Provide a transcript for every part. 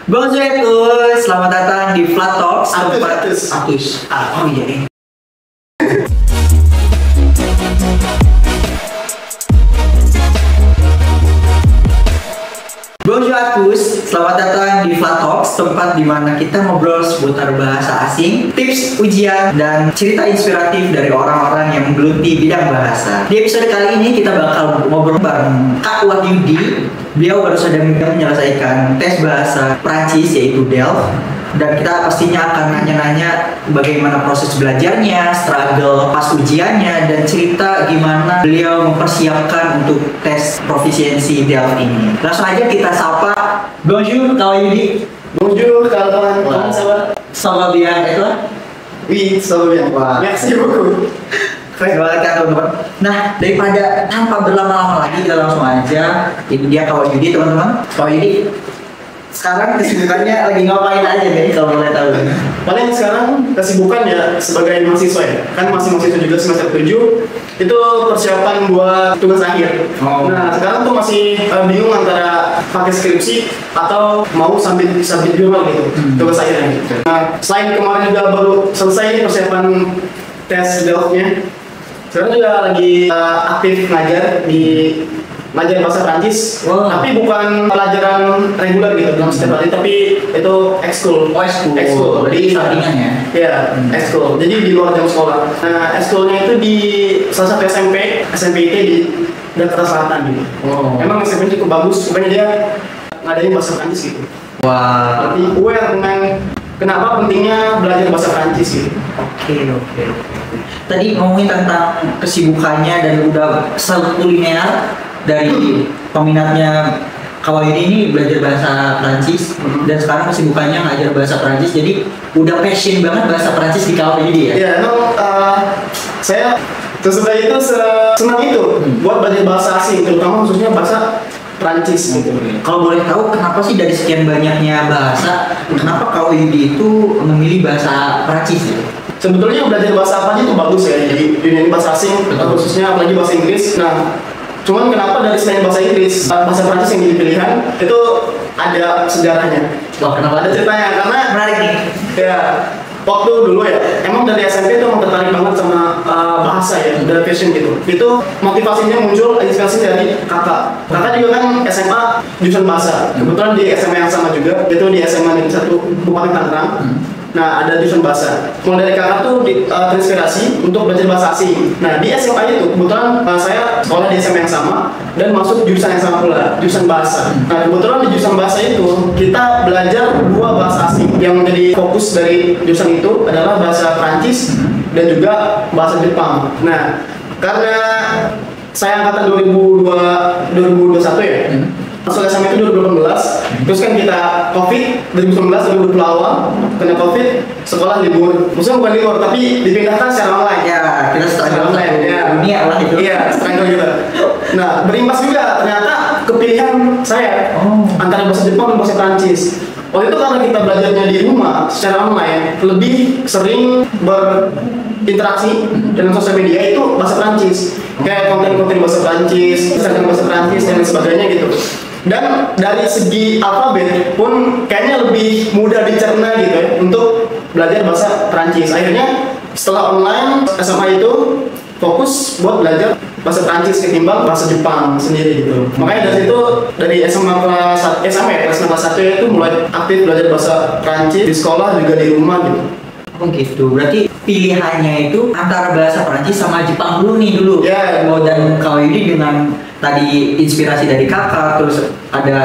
Bonjour, selamat datang di Flat Talks. Atus. Oh iya. Bonjour Akus, selamat datang di Flat Talks, tempat di mana kita ngobrol seputar bahasa asing, tips, ujian, dan cerita inspiratif dari orang-orang yang menggeluti bidang bahasa. Di episode kali ini kita bakal ngobrol bareng Kak Wahyudi. Beliau baru saja menyelesaikan tes bahasa Prancis yaitu DELF. Dan kita pastinya akan nanya-nanya bagaimana proses belajarnya, struggle pas ujiannya, dan cerita gimana beliau mempersiapkan untuk tes profisiensi DELF ini. Langsung aja kita sapa. Bonjour, Kak Wahyudi. Bonjour kawan-kawan, comment ça va? Ça va bien, et toi? Oui, ça va bien. Wah. Merci beaucoup. Keren banget kan teman-teman. Nah, daripada tanpa berlama-lama lagi kita langsung aja. Ini dia Kak Wahyudi teman-teman. Kak Wahyudi, sekarang kesibukannya lagi ngapain aja nih kalau boleh tahu? Paling sekarang kesibukan ya sebagai mahasiswa ya. Kan masih mahasiswa juga semester 7. Itu persiapan buat tugas akhir. Oh. Nah, sekarang tuh masih bingung antara pakai skripsi atau mau sambil jurnal gitu. Tugas akhirnya gitu. Nah, selain kemarin juga baru selesai persiapan tes DELF-nya. Sekarang juga lagi aktif ngajar bahasa Prancis, Wow. tapi bukan pelajaran reguler gitu dalam setiap hari, tapi itu ekskul. Oh, ekskul. Jadi sampingan ya? Iya, ekskul. Jadi di luar jam sekolah. Nah, ekskulnya itu di salah satu SMP IT di Jakarta Selatan gitu. Oh. Emang SMP cukup bagus, pokoknya dia ngadain bahasa Prancis gitu. Wah. Tapi aware dengan kenapa pentingnya belajar bahasa Prancis gitu. Oke. Tadi ngomongin tentang kesibukannya dan udah selalu kuliner dari peminatnya Kak Wahyudi ini belajar bahasa Prancis dan sekarang kesibukannya ngajar bahasa Prancis, jadi udah passion banget bahasa Prancis di Kak Wahyudi ya? Iya, saya sesudah itu senang itu buat belajar bahasa asing, terutama khususnya bahasa Prancis gitu. Kalau boleh tahu kenapa sih dari sekian banyaknya bahasa, kenapa Kak Wahyudi itu memilih bahasa Prancis gitu? Sebetulnya belajar bahasa apa aja itu bagus ya, jadi dunia ini bahasa asing, khususnya apalagi bahasa Inggris. Nah, cuman kenapa dari selain bahasa Inggris, bahasa Prancis yang jadi pilihan itu ada sejarahnya. Wah, kenapa? Ada ceritanya, karena Menarik nih. ya waktu dulu ya, emang dari SMP itu emang tertarik banget sama bahasa ya, dari fashion gitu. Itu motivasinya muncul inspirasi dari kakak. Kakak juga kan SMA jurusan bahasa. Kebetulan di SMA yang sama juga, itu di SMA Negeri 1 Kabupaten Tangerang. Nah, ada jurusan bahasa. Mulai dari kakak tuh terinspirasi untuk belajar bahasa asing. Nah, di SMA itu kebetulan saya sekolah di SMA yang sama dan masuk jurusan yang sama pula, jurusan bahasa. Nah, kebetulan di jurusan bahasa itu kita belajar dua bahasa asing. Yang menjadi fokus dari jurusan itu adalah bahasa Prancis dan juga bahasa Jepang. Nah, karena saya angkatan 2021 ya. Masuk SMA itu 2018, terus kan kita COVID 2019 2020 awal kena COVID, sekolah libur. Maksudnya bukan libur, tapi dipindahkan secara online. Ya, kita struggle online. Ya. Dunia lah itu. Iya, struggle gitu. Nah, berimbas juga ternyata kepilihan saya antara bahasa Jepang dan bahasa Prancis. Waktu itu karena kita belajarnya di rumah secara online, lebih sering berinteraksi dengan sosial media itu bahasa Prancis. Kayak konten-konten bahasa Prancis, Instagram bahasa Prancis dan sebagainya gitu. Dan dari segi alfabet pun kayaknya lebih mudah dicerna gitu ya untuk belajar bahasa Prancis. Akhirnya setelah online SMA itu fokus buat belajar bahasa Prancis ketimbang bahasa Jepang sendiri gitu. Makanya dari situ dari SMA kelas kelas 1 itu mulai aktif belajar bahasa Prancis di sekolah juga di rumah gitu. Oh gitu, berarti pilihannya itu antara bahasa Prancis sama Jepang dulu nih dulu. Ya. Oh, dan Kak Wahyudi dengan tadi inspirasi dari kakak, terus ada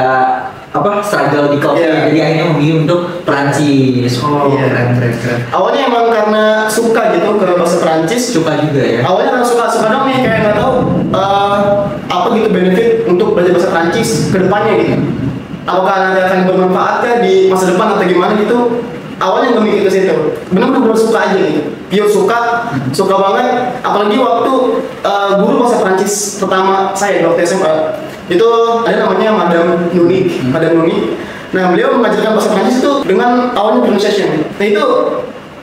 apa struggle di COVID, jadi akhirnya memilih untuk Prancis. Oh, Iya. keren. Awalnya emang karena suka gitu ke bahasa Prancis. Suka juga ya. Awalnya karena suka dong nih, kayak nggak tahu apa gitu benefit untuk belajar bahasa Prancis ke depannya gitu. Apakah nanti akan bermanfaat kah di masa depan atau gimana gitu. Awalnya nggak mikir ke situ, benar-benar suka aja gitu, pure suka banget. Apalagi waktu guru bahasa Prancis pertama saya di waktu SMA itu ada namanya Madame Nuni. Nah, beliau mengajarkan bahasa Prancis itu dengan awalnya pronunciation. Nah, itu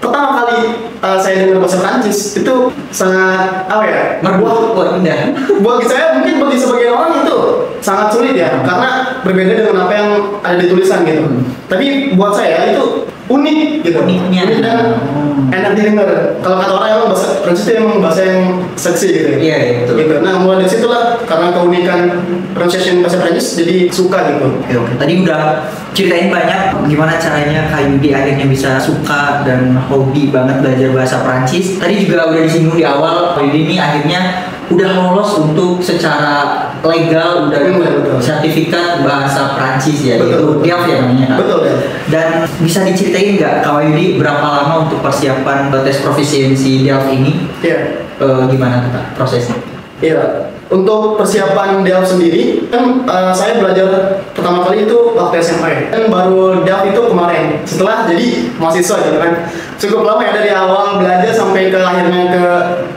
pertama kali saya dengar bahasa Prancis itu sangat apa ya? Buat indah. Bagi saya mungkin bagi sebagian orang itu sangat sulit ya, karena berbeda dengan apa yang ada di tulisan gitu. Tapi buat saya itu unik gitu. Uniknya. Unik dan enak didengar. Kalau kata orang emang bahasa Prancis itu emang bahasa yang seksi gitu. Iya, betul. Gitu. Nah, mulai dari situlah karena keunikan pronunciation bahasa Prancis jadi suka gitu. Oke. Tadi udah ceritain banyak gimana caranya Kak Yudi akhirnya bisa suka dan hobi banget belajar bahasa Prancis. Tadi juga udah disinggung di awal, Kak Yudi ini akhirnya udah lolos untuk secara legal, udah Betul. sertifikat bahasa Prancis ya, Betul. itu DIAF ya namanya Kak. Betul ya. Dan bisa diceritain nggak Kak Yudi berapa lama untuk persiapan tes proficiency DIAF ini? Iya. Gimana Kak prosesnya? Iya, untuk persiapan DELF sendiri kan saya belajar pertama kali itu waktu SMA kan baru DELF itu kemarin setelah jadi mahasiswa gitu kan, cukup lama ya dari awal belajar sampai ke akhirnya ke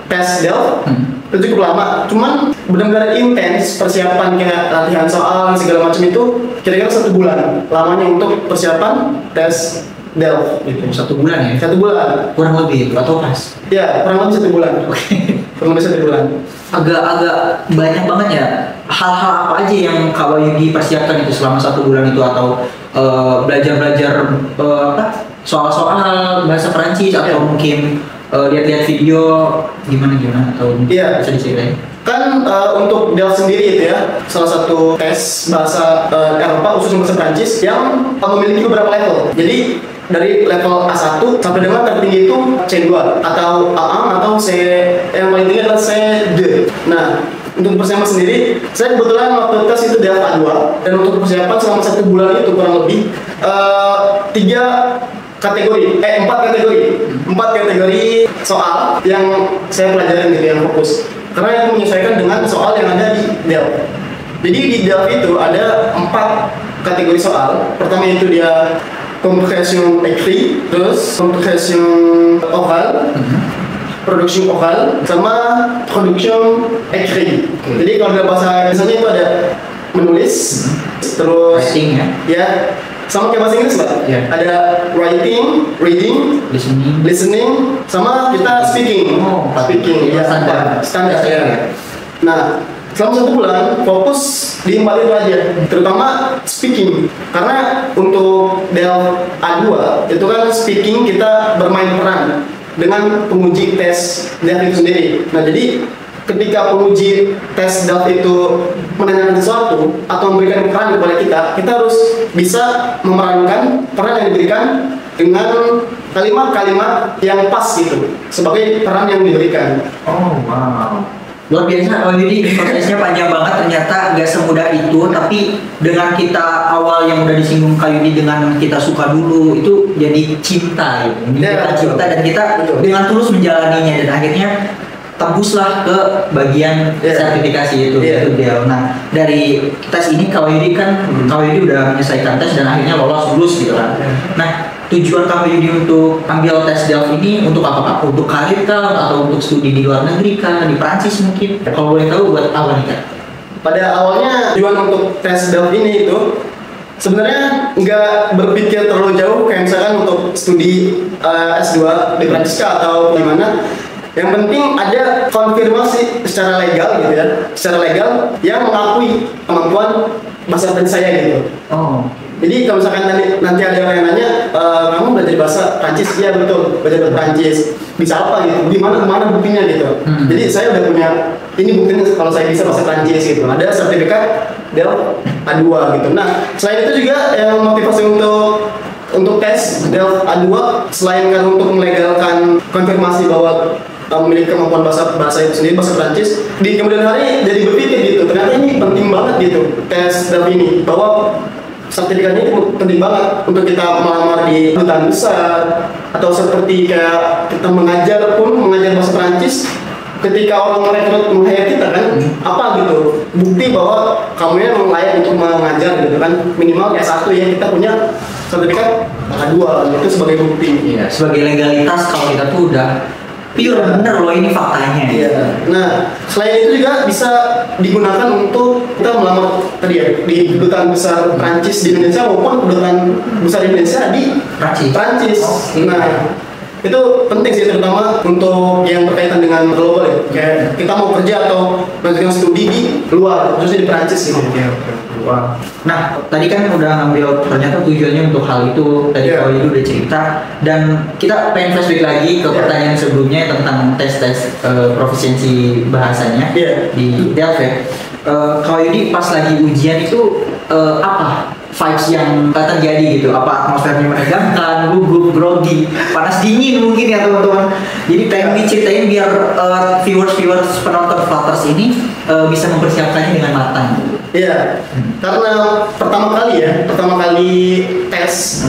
tes DELF. Itu cukup lama, cuman benar-benar intens persiapan kayak latihan soal segala macam itu kira-kira 1 bulan lamanya untuk persiapan tes DELF gitu. 1 bulan ya? 1 bulan Kurang lebih itu atau pas? ya, kurang lebih 1 bulan. Kurang lebih 1 bulan. Agak banyak banget ya hal-hal apa aja yang kalau Yudi persiapkan itu selama 1 bulan itu, atau belajar apa soal-soal bahasa Perancis atau mungkin lihat-lihat video gimana atau Iya. bisa diceritain? Kan untuk DELF sendiri itu ya salah satu tes bahasa Eropa khusus bahasa Prancis yang memiliki beberapa level. Jadi dari level A1 sampai dengan tertinggi itu C2 atau A1 atau C, yang paling tinggi adalah C2. Nah, untuk persiapan sendiri, saya kebetulan waktu tes itu DELF A2, dan untuk persiapan selama 1 bulan itu kurang lebih 4 kategori soal yang saya pelajarin gitu, yang fokus. Karena yang menyesuaikan dengan soal yang ada di DELF. Jadi di DELF itu ada 4 kategori soal. Pertama itu dia comprehension écrit, terus comprehension oral, production oral, sama production écrit. Jadi kalau dalam bahasa Indonesia itu ada menulis, terus Writing ya? ya sama kayak bahasa Inggris Pak. Ya. Ada writing, reading, listening, sama kita speaking. Speaking ya, standar ya. Nah, selama 1 bulan fokus di 4 itu aja, terutama speaking. Karena untuk DELF A2 itu kan speaking kita bermain peran dengan penguji tes DELF itu sendiri. Nah, jadi ketika penguji tes DELF itu menanyakan sesuatu atau memberikan peran kepada kita harus bisa memerankan peran yang diberikan dengan kalimat-kalimat yang pas gitu sebagai peran yang diberikan. Oh wow, luar biasa. Oh jadi prosesnya panjang banget, ternyata nggak semudah itu. Tapi dengan kita awal yang udah disinggung Kak Yudi, dengan kita suka dulu itu jadi cinta gitu. Kita cinta dan kita dengan tulus menjalaninya, dan akhirnya tembuslah ke bagian sertifikasi itu. Itu dia. Nah, dari tes ini Kak Yudi kan Kak Yudi udah menyelesaikan tes dan akhirnya lulus gitu kan. Nah, tujuan Kak Yudi untuk ambil tes DELF ini untuk apa Kak? Untuk karir kah, atau untuk studi di luar negeri kah, di Prancis mungkin? Kalau boleh tahu buat apa nih Kak? Pada awalnya tujuan untuk tes DELF ini itu sebenarnya nggak berpikir terlalu jauh kayak misalkan untuk studi S2 di Prancis kah atau gimana. Yang penting ada konfirmasi secara legal gitu ya, secara legal yang mengakui kemampuan bahasa Prancis saya gitu. Oh. Jadi kalau misalkan nanti ada orang yang nanya, kamu belajar bahasa Prancis? Iya betul, belajar bahasa Prancis. Bisa apa gitu? Gimana buktinya gitu? Jadi saya udah punya ini buktinya kalau saya bisa bahasa Prancis gitu. Ada sertifikat DELF A2 gitu. Nah, selain itu juga yang motivasi untuk tes DELF A2 selain kan untuk melegalkan konfirmasi bahwa memiliki kemampuan bahasa itu sendiri, bahasa Prancis, di kemudian hari jadi berpikir gitu, ternyata ini penting banget gitu tes DELF ini, bahwa sertifikatnya itu penting banget untuk kita melamar di kedutaan besar atau seperti kayak kita mengajar bahasa Prancis. Ketika orang merekrut meng-hire kita kan, apa gitu bukti bahwa kamu memang layak untuk mengajar gitu kan, minimal S1 ya, kita punya sertifikat A2 itu sebagai bukti. Iya, sebagai legalitas kalau kita tuh udah pure bener loh ini faktanya. Iya. Nah, selain itu juga bisa digunakan untuk kita melamar tadi ya di kedutaan besar Prancis di Indonesia maupun kedutaan besar Indonesia di Prancis. Oh, nah, itu penting sih, terutama untuk yang berkaitan dengan global ya. Kayak kita mau kerja atau melanjutkan studi di luar, khususnya di Perancis gitu. Wah. Nah, tadi kan udah ngambil ternyata tujuannya untuk hal itu. Tadi kalau itu udah cerita, dan kita pengen flashback lagi ke pertanyaan sebelumnya tentang tes profisiensi bahasanya di Delft ya. Kalau Yudi pas lagi ujian itu apa vibes yang terjadi gitu? Apa atmosfernya menegangkan, gugup, grogi, panas dingin mungkin ya teman-teman? Jadi pengen diceritain biar viewers penonton Flutters ini bisa mempersiapkannya dengan matang. Iya, karena pertama kali tes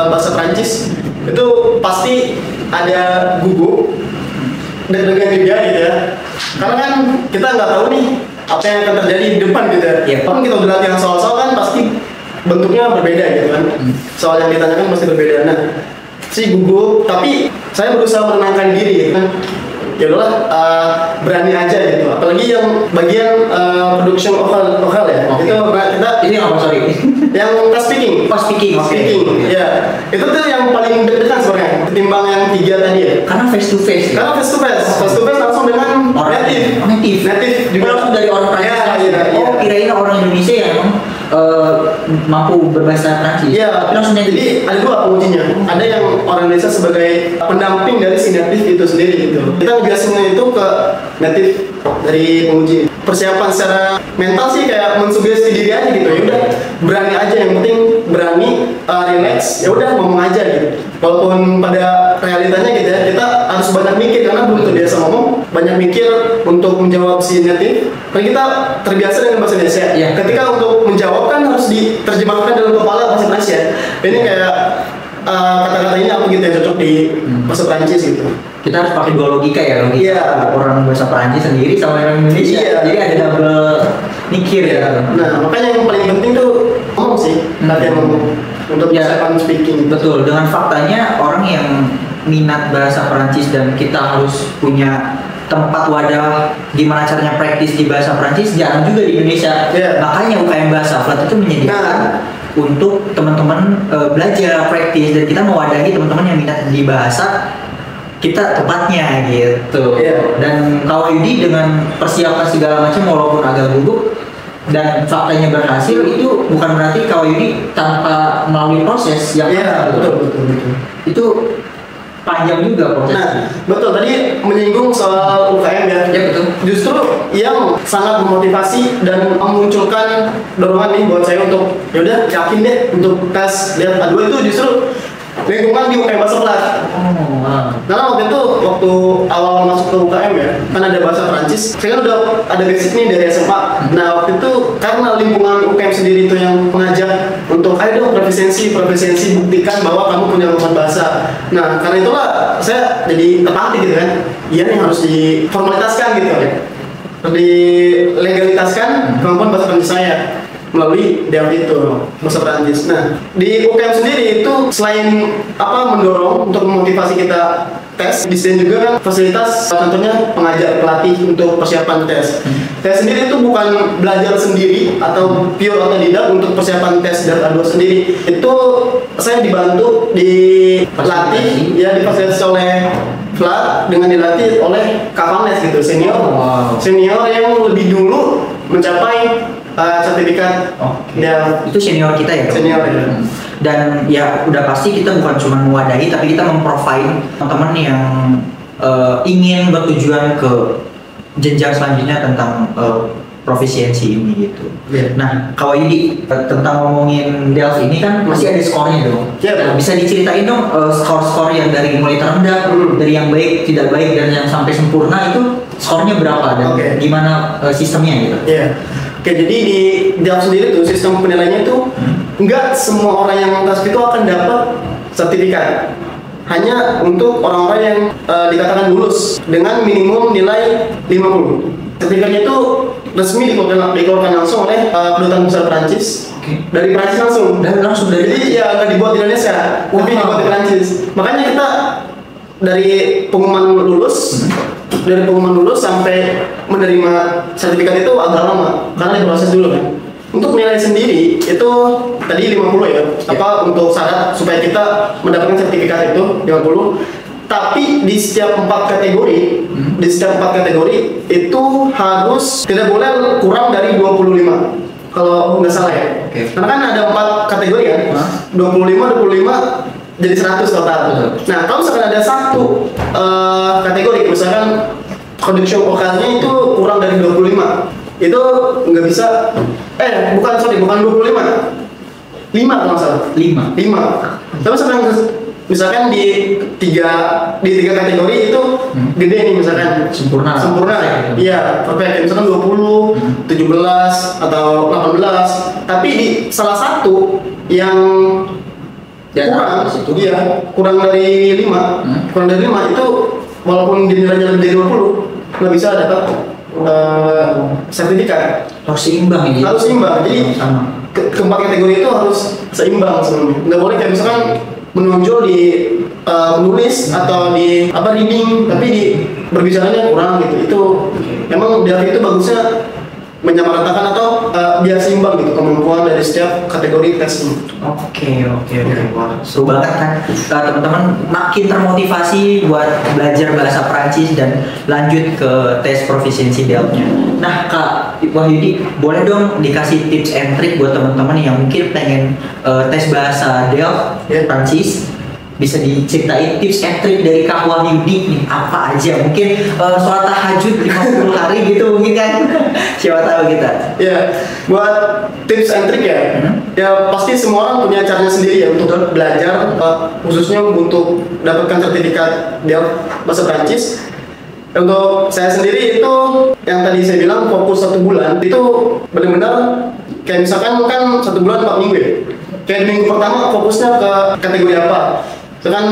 bahasa Prancis itu pasti ada gugup, deg-degan juga gitu ya. Karena kan kita nggak tahu nih apa yang akan terjadi di depan gitu ya. Kalau kita udah latihan soal-soal kan pasti bentuknya berbeda gitu kan. Soal yang ditanyakan pasti berbeda. Nah, si gugup, tapi saya berusaha menenangkan diri gitu kan. Ya udahlah, berani aja gitu. Apalagi yang bagian production vokal ya. Itu kita ini apa, sorry? Yang tes speaking. Speaking. Ya. Itu tuh yang paling deg-degan sebenarnya ketimbang yang 3 tadi ya. Karena face to face. Karena face to face langsung dengan native juga langsung dari orang Prancis. Kirain orang Indonesia yang mampu berbahasa Prancis. Iya, langsung native. Jadi ada dua pengujinya. Ada yang orang Indonesia sebagai pendamping dari si native itu sendiri gitu. Kita ngejelasinnya itu ke native dari penguji. Persiapan secara mental sih kayak mensugesti diri aja gitu. Ya udah, berani aja, yang penting berani, relax. Ya udah, ngomong aja gitu. Walaupun pada realitanya gitu ya, kita harus banyak mikir karena belum terbiasa ngomong, banyak mikir untuk menjawab si native. Karena kita terbiasa dengan bahasa Indonesia. Ketika untuk menjawab kan harus diterjemahkan dalam kepala bahasa Indonesia. Ini kayak kata-kata ini apa gitu yang cocok di bahasa Prancis gitu. Kita harus pakai dua logika ya, logika orang bahasa Prancis sendiri sama orang Indonesia. Jadi ada double mikir ya. Nah, makanya yang paling penting tuh ngomong sih, latihan ngomong untuk persiapan speaking. Betul, dengan faktanya orang yang minat bahasa Prancis dan kita harus punya tempat wadah gimana caranya praktis di bahasa Prancis jarang juga di Indonesia. Makanya UKM Bahasa Flat itu menyediakan untuk teman-teman belajar praktis, dan kita mewadahi teman-teman yang minat di bahasa kita tempatnya gitu. Dan kalau Yudi dengan persiapan segala macam walaupun agak gugup dan faktanya berhasil, itu bukan berarti kalau Yudi tanpa melalui proses yang betul. Itu panjang juga prosesnya. Nah, betul, tadi menyinggung soal UKM ya. Betul. Justru yang sangat memotivasi dan memunculkan dorongan nih buat saya untuk yaudah yakin deh untuk tes lihat A2 itu justru lingkungan di UKM Bahasa Flat. Karena waktu awal masuk ke UKM ya, kan ada bahasa Prancis. Saya kan udah ada basic nih dari SMA. Nah, waktu itu karena lingkungan UKM sendiri itu yang mengajak untuk ayo dong profesiensi buktikan bahwa kamu punya kemampuan bahasa. Nah, karena itulah saya jadi tertarik gitu kan. Iya nih harus diformalitaskan gitu ya. Dilegalitaskan kemampuan bahasa Prancis saya melalui Delft itu bahasa Prancis. Nah, di UKM sendiri itu selain mendorong untuk memotivasi kita tes, disediakan juga kan fasilitas, contohnya pengajar pelatih untuk persiapan tes. Tes sendiri itu bukan belajar sendiri atau pure otodidak untuk persiapan tes dan A2 sendiri. Itu saya dibantu dilatih ya, difasilitasi oleh Flat dengan dilatih oleh Kak gitu, senior yang lebih dulu mencapai sertifikat. Itu senior kita ya? Senior ya. Dan ya udah pasti kita bukan cuma mewadahi, tapi kita memprovide teman-teman yang ingin bertujuan ke jenjang selanjutnya tentang profisiensi ini gitu. Nah, kalau ini tentang ngomongin Delft ini kan masih ada skornya dong. Bisa diceritain dong skor-skor yang dari mulai terendah, dari yang baik, tidak baik, dan yang sampai sempurna itu skornya berapa dan gimana sistemnya gitu? Oke, jadi di Delft sendiri tuh sistem penilaiannya itu nggak semua orang yang tes itu akan dapat sertifikat. Hanya untuk orang-orang yang dikatakan lulus dengan minimum nilai 50. Sertifikatnya itu resmi dikeluarkan langsung oleh Kedutaan Besar Prancis. Dari Prancis langsung. Jadi ya nggak dibuat di Indonesia, tapi dibuat di Prancis. Makanya kita dari pengumuman lulus sampai menerima sertifikat itu agak lama karena diproses dulu kan. Untuk nilai sendiri itu tadi 50 ya. Untuk syarat supaya kita mendapatkan sertifikat itu 50. Tapi di setiap 4 kategori, itu harus tidak boleh kurang dari 25. Kalau nggak salah ya. Karena kan ada 4 kategori kan. 25 jadi 100 total. Nah, kalau misalkan ada satu kategori, misalkan production vokalnya itu kurang dari 25, itu nggak bisa. Bukan 25. 5 kalau nggak salah. 5. Tapi misalkan di tiga kategori itu gede nih, misalkan sempurna, iya perfect, misalkan 20, 17 atau 18, tapi di salah satu yang kurang dari 5 itu walaupun dinilainya lebih dari 20 nggak bisa dapat sertifikat. Harus seimbang ini. Jadi keempat kategori itu harus seimbang sebenarnya. Nggak boleh kayak misalkan menonjol di penulis atau di reading, tapi di berbicaranya kurang gitu. Itu memang Delphi itu bagusnya menyamaratakan atau biar seimbang gitu kemampuan dari setiap kategori tes ini. Oke. Wah, seru banget kan. Teman-teman makin termotivasi buat belajar bahasa Prancis dan lanjut ke tes proficiency Delft-nya. Nah, Kak Wahyudi, boleh dong dikasih tips and trick buat teman-teman yang mungkin pengen tes bahasa Delft Prancis? Bisa diceritain tips and trick dari Kak Wahyudi nih, apa aja? Mungkin sholat tahajud 50 hari gitu mungkin kan. Siapa tahu kita. Ya, buat tips and trick ya pasti semua orang punya caranya sendiri ya untuk belajar, khususnya untuk dapatkan sertifikat Delft bahasa Prancis. Untuk saya sendiri itu yang tadi saya bilang fokus 1 bulan itu benar-benar kayak misalkan kan 1 bulan 4 minggu ya. Kayak di minggu pertama fokusnya ke kategori apa? Misalkan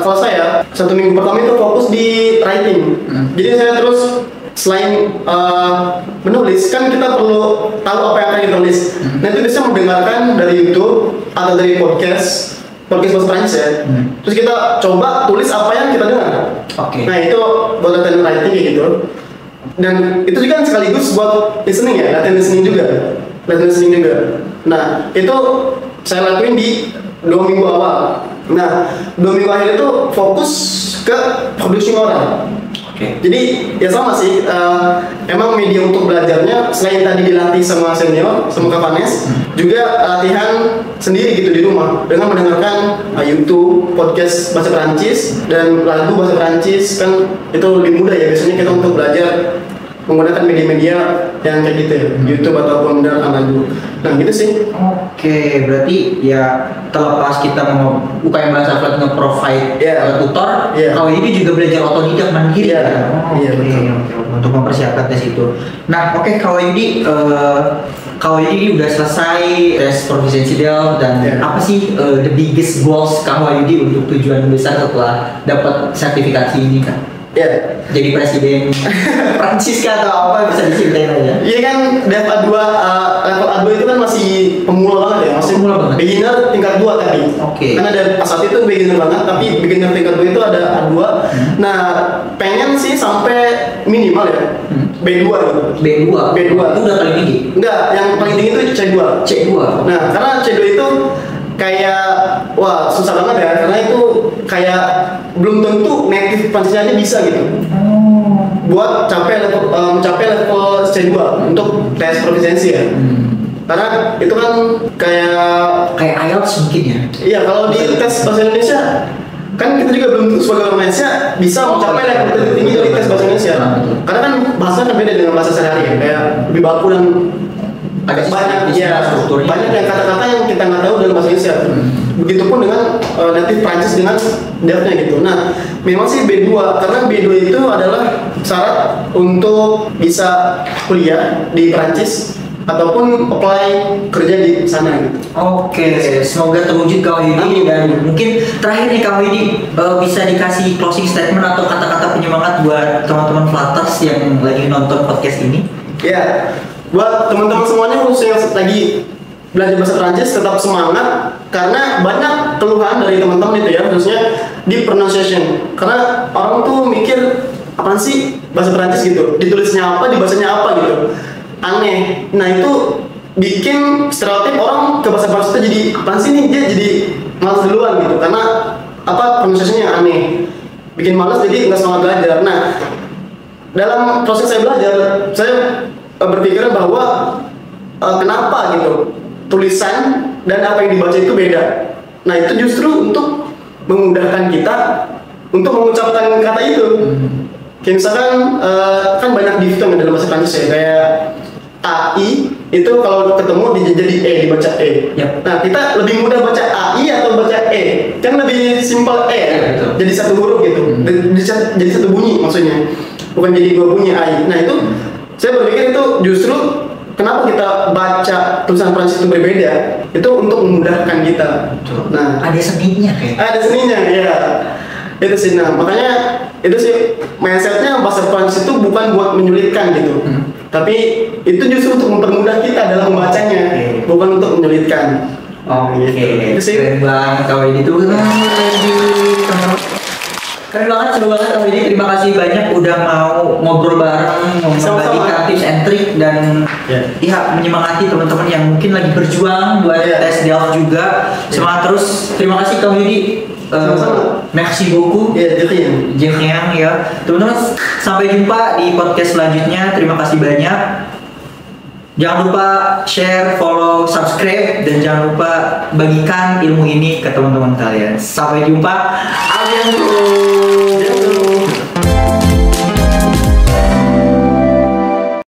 kalau saya 1 minggu pertama itu fokus di writing. Jadi saya terus selain menulis, kan kita perlu tahu apa yang akan ditulis. Nah itu bisa mendengarkan dari YouTube atau dari podcast bahasa Prancis ya. Terus kita coba tulis apa yang kita dengar. Nah itu buat latihan writing kayak gitu. Dan itu juga sekaligus buat listening ya, latihan listening juga. Nah itu saya lakuin di 2 minggu awal. Nah 2 minggu akhir itu fokus ke produksi orang. Jadi ya sama sih, emang media untuk belajarnya selain tadi dilatih sama senior, sama Kak Vanes, juga latihan sendiri gitu di rumah dengan mendengarkan YouTube, podcast bahasa Perancis dan lagu bahasa Perancis. Kan itu lebih mudah ya biasanya kita untuk belajar menggunakan media-media yang kayak gitu ya, YouTube ataupun mendengarkan lagu. Nah gitu sih. Oke, berarti ya terlepas kita mau UKM Bahasa Flat nge-provide tutor, kalau ini juga belajar otodidak mandiri untuk mempersiapkan tes itu. Nah kalau ini udah selesai tes proficiency Delft dan apa sih the biggest goals Kak Wahyudi untuk tujuan besar setelah dapat sertifikasi ini kan? Jadi presiden Prancis atau apa, bisa diceritain aja. Iya kan Delft A2, level A2 itu kan masih pemula banget ya, masih beginner tingkat 2 tadi. Kan ada saat itu beginner banget, tapi beginner tingkat 2 itu ada A2. Nah pengen sih sampai minimal ya B2 gitu. B2 itu udah paling tinggi? Enggak, yang paling tinggi itu C2. Nah karena C2 itu kayak susah banget ya, karena itu kayak belum tentu native Prancisnya aja bisa gitu. Buat mencapai level C2 untuk tes proficiency ya. Karena itu kan kayak IELTS mungkin ya. Iya, kalau di tes bahasa Indonesia kan kita juga belum sebagai orang Indonesia bisa mencapai level tertinggi dari tes bahasa Indonesia. Karena kan bahasa kan beda dengan bahasa sehari-hari ya, kayak lebih baku dan banyak yang kata-kata yang kita nggak tahu dalam bahasa Indonesia. Begitupun dengan native Prancis dengan Delft-nya gitu. Nah, memang sih B2 karena B2 itu adalah syarat untuk bisa kuliah di Prancis ataupun apply kerja di sana gitu. Semoga terwujud Kak Wahyudi. Dan mungkin terakhir nih Kak Wahyudi, bisa dikasih closing statement atau kata-kata penyemangat buat teman-teman Flutters yang lagi nonton podcast ini. Buat teman-teman semuanya khususnya yang lagi belajar bahasa Prancis, tetap semangat karena banyak keluhan dari teman-teman itu ya, khususnya di pronunciation. Karena orang tuh mikir apaan sih bahasa Prancis gitu, ditulisnya apa, dibacanya apa gitu, aneh. Nah itu bikin stereotip orang ke bahasa Prancis itu jadi apaan sih nih, dia jadi malas duluan gitu karena pronunciation yang aneh. bikin malas jadi nggak semangat belajar. Nah, dalam proses saya belajar, saya berpikir bahwa kenapa gitu tulisan dan apa yang dibaca itu beda. Nah, itu justru untuk memudahkan kita untuk mengucapkan kata itu. Kayak misalkan kan banyak difton dalam bahasa Prancis ya, kayak AI itu kalau ketemu jadi E, dibaca E. Yep. Nah, kita lebih mudah baca AI atau baca E? Kan lebih simpel E ya, jadi satu huruf gitu, jadi satu bunyi maksudnya, bukan jadi dua bunyi AI. Nah, itu saya berpikir itu justru kenapa kita baca tulisan Prancis itu berbeda, itu untuk memudahkan kita. Nah, ada seninya kayak. ada seninya ya. Itu sih, nah makanya itu sih mindsetnya bahasa Prancis itu bukan buat menyulitkan gitu, tapi itu justru untuk mempermudah kita dalam membacanya, bukan untuk menyulitkan. Oke, Itu sih. keren banget kalau ini tuh. Keren banget, seru banget kalau ini. Terima kasih banyak udah mau ngobrol bareng, membagikan tips and trick dan ya menyemangati teman-teman yang mungkin lagi berjuang buat tes Delft juga. Semangat terus. Terima kasih Kang Yudi. Merci beaucoup. Jefrian ya. Teman-teman, sampai jumpa di podcast selanjutnya. Terima kasih banyak. Jangan lupa share, follow, subscribe, dan jangan lupa bagikan ilmu ini ke teman-teman kalian. Sampai jumpa. A bientôt.